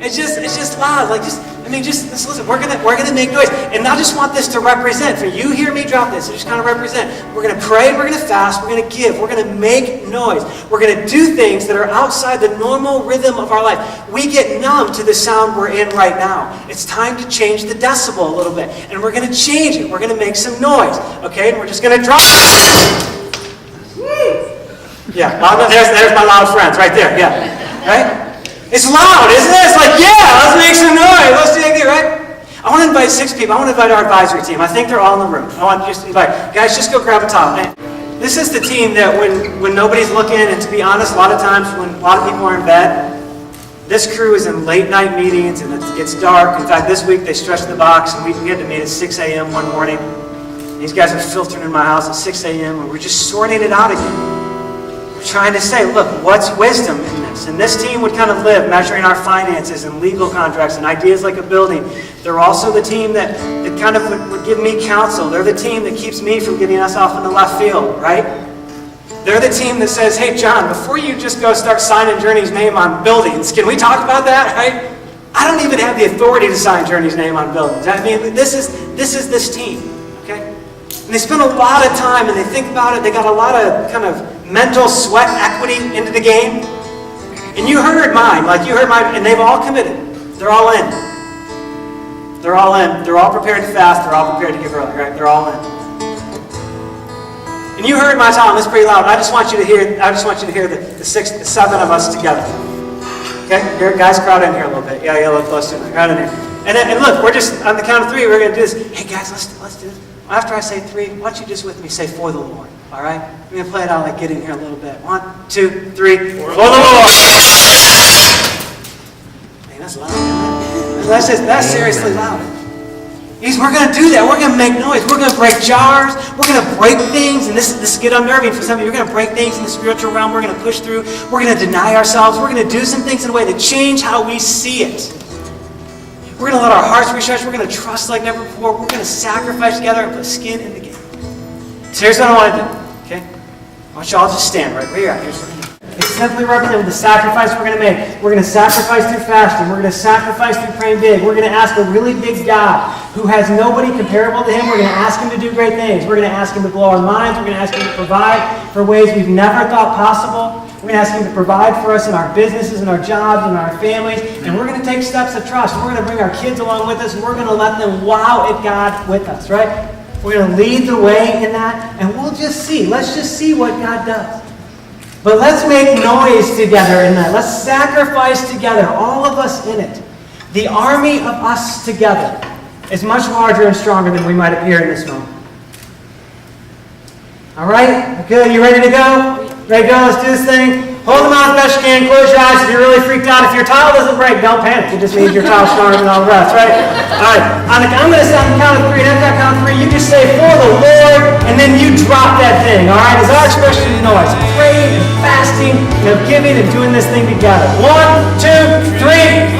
It's just loud. Just listen. We're gonna make noise, and I just want this to represent. For you, hear me drop this. So just kind of represent. We're gonna pray. We're gonna fast. We're gonna give. We're gonna make noise. We're gonna do things that are outside the normal rhythm of our life. We get numb to the sound we're in right now. It's time to change the decibel a little bit, and we're gonna change it. We're gonna make some noise. Okay, and we're just gonna drop. Yeah, there's my loud friends right there. Yeah, right. It's loud, isn't it? It's like, let's make some noise. Let's do it, right? I want to invite 6 people. I want to invite our advisory team. I think they're all in the room. I want to just invite, guys, just go grab a towel. This is the team that when nobody's looking, and to be honest, a lot of times when a lot of people are in bed, this crew is in late night meetings and it gets dark. In fact, this week they stretched the box and we had to meet at 6 a.m. one morning. These guys are filtering in my house at 6 a.m. and we're just sorting it out again. Trying to say, look, what's wisdom in this? And this team would kind of live measuring our finances and legal contracts and ideas like a building. They're also the team that kind of would give me counsel. They're the team that keeps me from getting us off in the left field, right? They're the team that says, hey, John, before you just go start signing Journey's name on buildings, can we talk about that, right? I don't even have the authority to sign Journey's name on buildings. I mean, this is this team, okay? And they spend a lot of time and they think about it. They got a lot of kind of mental sweat equity into the game. And you heard mine, and they've all committed. They're all in. They're all in. They're all prepared to fast. They're all prepared to give early, right? They're all in. And you heard my time. It's pretty loud. I just want you to hear the 7 of us together. Okay? Here, guys, crowd in here a little bit. Yeah, a little close to it. Crowd in here. And look, we're just on the count of 3. We're going to do this. Hey, guys, let's do this. After I say 3, why don't you just with me say for the Lord? All right? We're going to play it out like Gideon here a little bit. 1, 2, 3. For the Lord! Man, that's loud, isn't it? That's seriously loud. We're going to do that. We're going to make noise. We're going to break jars. We're going to break things. And this get unnerving for some of you. We're going to break things in the spiritual realm. We're going to push through. We're going to deny ourselves. We're going to do some things in a way to change how we see it. We're going to let our hearts recharge. We're going to trust like never before. We're going to sacrifice together and put skin in the game. So here's what I want to do. Okay? I want you all just stand right where you're at. Here's what we're going to do. It's simply representing the sacrifice we're going to make. We're going to sacrifice through fasting. We're going to sacrifice through praying big. We're going to ask a really big God who has nobody comparable to Him. We're going to ask Him to do great things. We're going to ask Him to blow our minds. We're going to ask Him to provide for ways we've never thought possible. We're going to ask Him to provide for us in our businesses, in our jobs, in our families. And we're going to take steps of trust. We're going to bring our kids along with us. And we're going to let them wow at God with us, right? We're going to lead the way in that. And we'll just see. Let's just see what God does. But let's make noise together in that. Let's sacrifice together, all of us in it. The army of us together is much larger and stronger than we might appear in this moment. All right? Good. You ready to go? Ready to go? Let's do this thing. Hold them out as best you can. Close your eyes if you're really freaked out. If your tile doesn't break, don't panic. It just means your tile's stronger than all the rest, right? All right. I'm going to say on the count of 3. And after I count 3, you just say, for the Lord, and then you drop that thing, all right? As our expression of noise. Praying and fasting and giving and doing this thing together. 1, 2, 3.